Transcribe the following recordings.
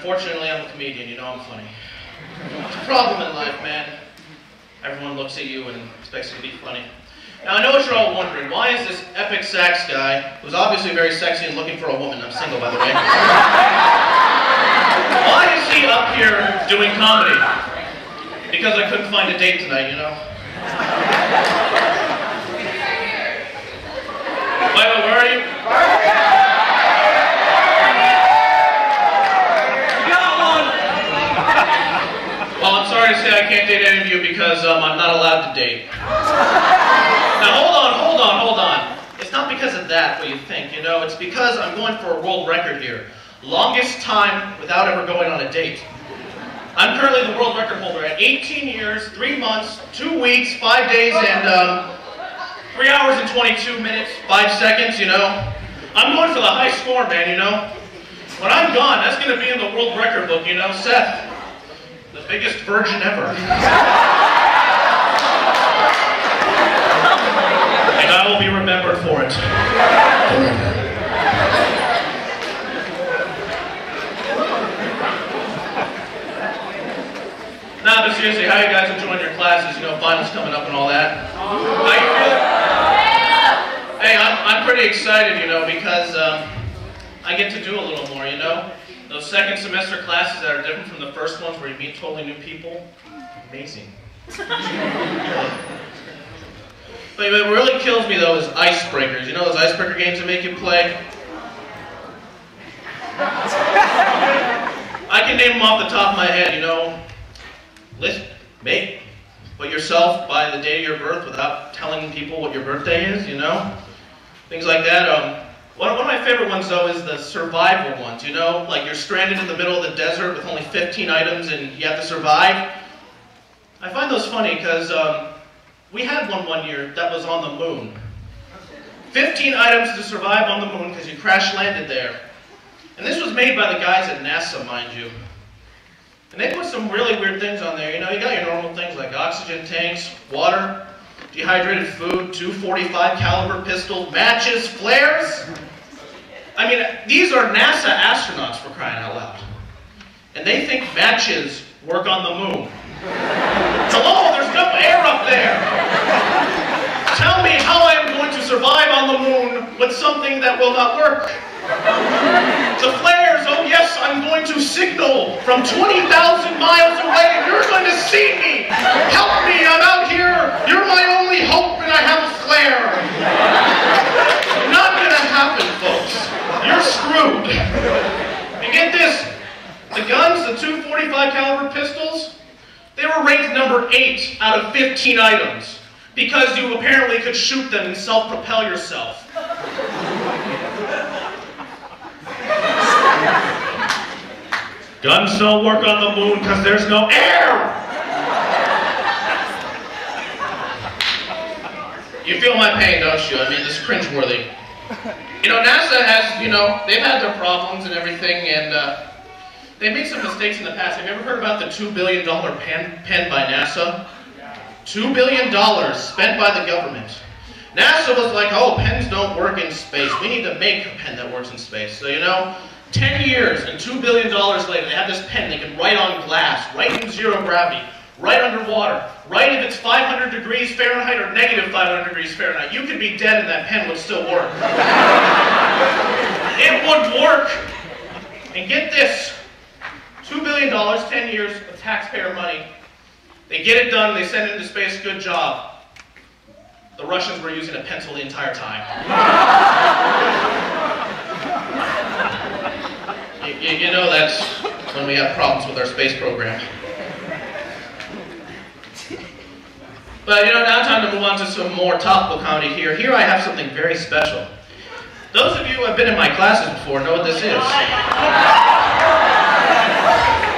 unfortunately I'm a comedian, you know I'm funny. It's a problem in life, man. Everyone looks at you and expects you to be funny. Now I know what you're all wondering, why is this epic sax guy, who's obviously very sexy and looking for a woman, I'm single by the way, why is he up here doing comedy? Because I couldn't find a date tonight, you know? Wait, where are you? Well, I'm sorry to say I can't date any of you because I'm not allowed to date. Now hold on. It's not because of that, what you think, you know? It's because I'm going for a world record here. Longest time without ever going on a date. I'm currently the world record holder at 18 years, 3 months, 2 weeks, 5 days, and 3 hours and 22 minutes, 5 seconds, you know? I'm going for the high score, man, you know? When I'm gone, that's going to be in the world record book, you know? Seth, the biggest virgin ever. And I will be remembered for it. Now, but seriously, how are you guys enjoying your classes? You know, finals coming up and all that. How you feeling? Hey, I'm pretty excited, you know, because I get to do a little more, you know? Those second semester classes that are different from the first ones where you meet totally new people, amazing. But what really kills me though is icebreakers. You know those icebreaker games that make you play? I can name them off the top of my head, you know. Put yourself by the day of your birth without telling people what your birthday is, you know? Things like that. One of my favorite ones, though, is the survival ones, you know? Like you're stranded in the middle of the desert with only 15 items and you have to survive. I find those funny because we had one year that was on the moon. 15 items to survive on the moon because you crash landed there. And this was made by the guys at NASA, mind you. And they put some really weird things on there. You know, you got your normal things like oxygen tanks, water, dehydrated food, 245 caliber pistols, matches, flares. I mean, these are NASA astronauts for crying out loud. And they think matches work on the moon. Hello, there's no air up there. Tell me how I am going to survive on the moon with something that will not work. The flares, oh yes, I'm going to signal from 20,000 miles away and you're going to see me. Help me, I'm out here. You're my only hope and I have a flare. Not gonna happen, folks. You're screwed. And get this, the guns, the 245 caliber pistols, they were ranked number 8 out of 15 items because you apparently could shoot them and self-propel yourself. Guns don't work on the moon because there's no air! You feel my pain, don't you? I mean, this is cringeworthy. You know, NASA has, you know, they've had their problems and everything, and they made some mistakes in the past. Have you ever heard about the $2 billion pen by NASA? $2 billion spent by the government. NASA was like, oh, pens don't work in space. We need to make a pen that works in space. So, you know, 10 years and $2 billion later, they have this pen they can write on glass, write in zero gravity, write underwater, write if it's 500 degrees Fahrenheit or negative 500 degrees Fahrenheit. You could be dead and that pen would still work. It would work. And get this, $2 billion, 10 years of taxpayer money. They get it done, they send it into space, good job. The Russians were using a pencil the entire time. You know that's when we have problems with our space program. But you know, now time to move on to some more topical comedy here. Here I have something very special. Those of you who have been in my classes before know what this is.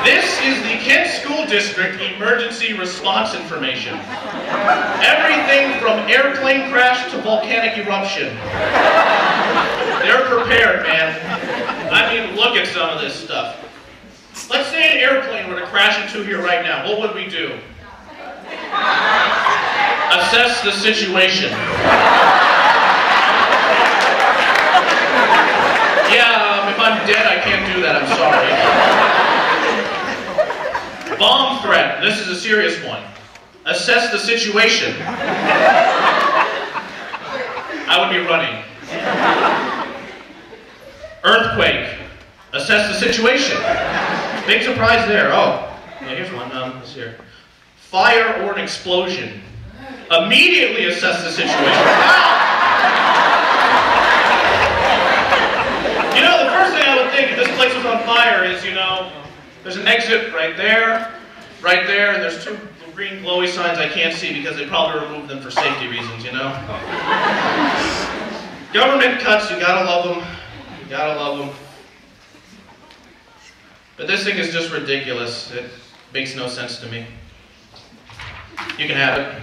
This is the Kent School District Emergency Response Information. Everything from airplane crash to volcanic eruption. They're prepared, man. I mean, look at some of this stuff. Let's say an airplane were to crash into here right now. What would we do? Assess the situation. Yeah, if I'm dead, I can't do do that, I'm sorry. Bomb threat. This is a serious one. Assess the situation. I would be running. Earthquake. Assess the situation. Big surprise there. Oh, yeah, here's one. Let's see here. Fire or an explosion. Immediately assess the situation. You know, the first thing I would think if this place was on fire is, you know, there's an exit right there, and there's two green glowy signs I can't see because they probably removed them for safety reasons, you know? Government cuts, you gotta love them. You gotta love them. But this thing is just ridiculous. It makes no sense to me. You can have it.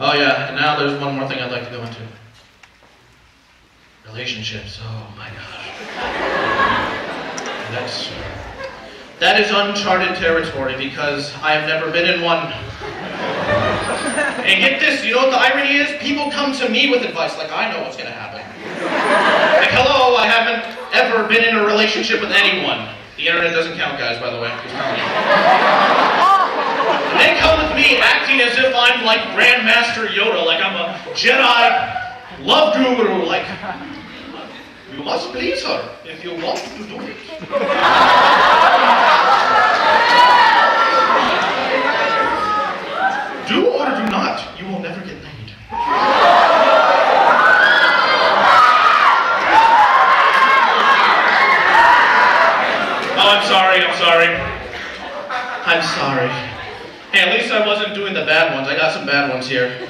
Oh yeah, and now there's one more thing I'd like to go into. Relationships, oh my gosh. That is uncharted territory because I have never been in one. And get this, you know what the irony is? People come to me with advice like I know what's gonna happen. Like, hello, I haven't ever been in a relationship with anyone. The internet doesn't count, guys, by the way. Just telling you. They come with me acting as if I'm like Grandmaster Yoda, like I'm a Jedi love guru, like, you must please her if you want to do it. Do or do not, you will never get laid. Oh, I'm sorry. I'm sorry. Hey, at least I wasn't doing the bad ones. I got some bad ones here.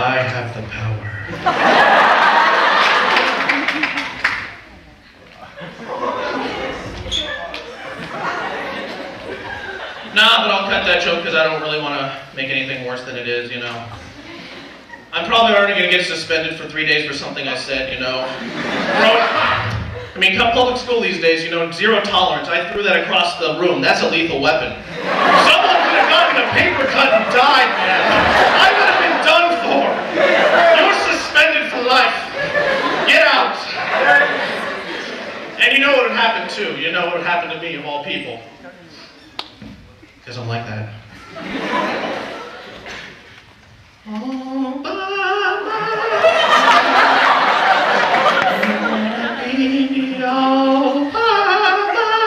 I have the power. Nah, but I'll cut that joke because I don't really want to make anything worse than it is, you know. I'm probably already going to get suspended for 3 days for something I said, you know. I mean, come public school these days, you know, 0 tolerance. I threw that across the room. That's a lethal weapon. Someone could have gotten a paper cut and died, man. I would have been done for. You're suspended for life. Get out. And you know what would happen, too. You know what would happen to me, of all people. Because I'm like that. All by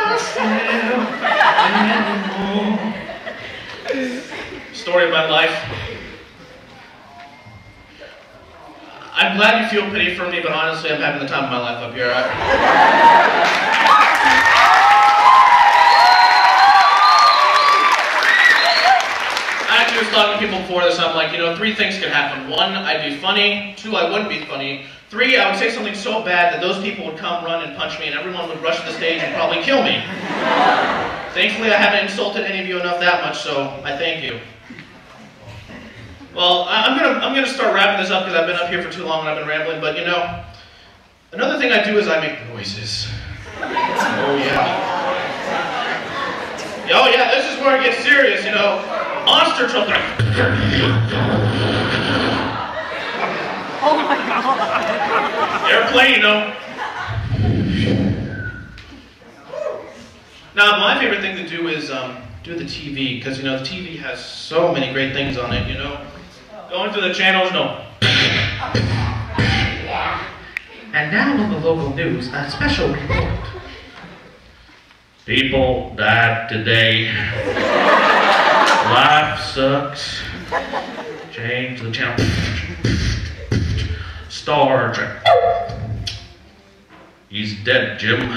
myself anymore. Story of my life. I'm glad you feel pity for me, but honestly, I'm having the time of my life up here. I was talking to people before this, I'm like, you know, 3 things could happen. 1, I'd be funny. 2, I wouldn't be funny. 3, I would say something so bad that those people would come, run, and punch me, and everyone would rush to the stage and probably kill me. Thankfully, I haven't insulted any of you enough that much, so I thank you. Well, I'm gonna start wrapping this up because I've been up here for too long and I've been rambling, but you know, another thing I do is I make noises. Oh yeah. Oh yeah, this is where it gets serious, you know. Monster truck. Oh my god. Airplane, you know. Now, my favorite thing to do is do the TV, because you know the TV has so many great things on it, you know. Going through the channels, no. And now on the local news, a special report. People died today. Life sucks. Change the channel. Star Trek. He's dead, Jim.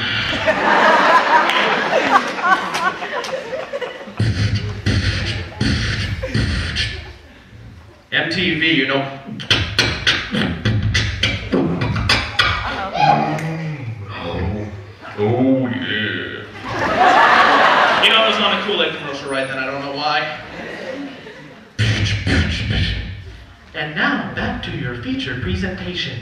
MTV, you know. Oh yeah. You know, it was not a Kool-Aid commercial right then, I don't know why. And now, back to your featured presentation.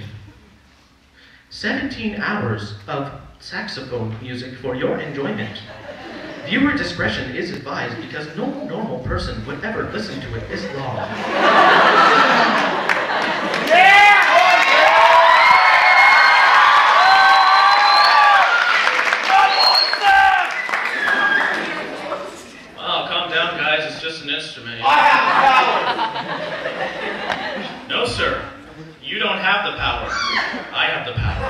17 hours of saxophone music for your enjoyment. Viewer discretion is advised because no normal person would ever listen to it this long. Yeah! Oh, calm down, guys. It's just an instrument. I have power! No, sir. You don't have the power. I have the power.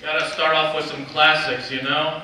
Gotta start off with some classics, you know?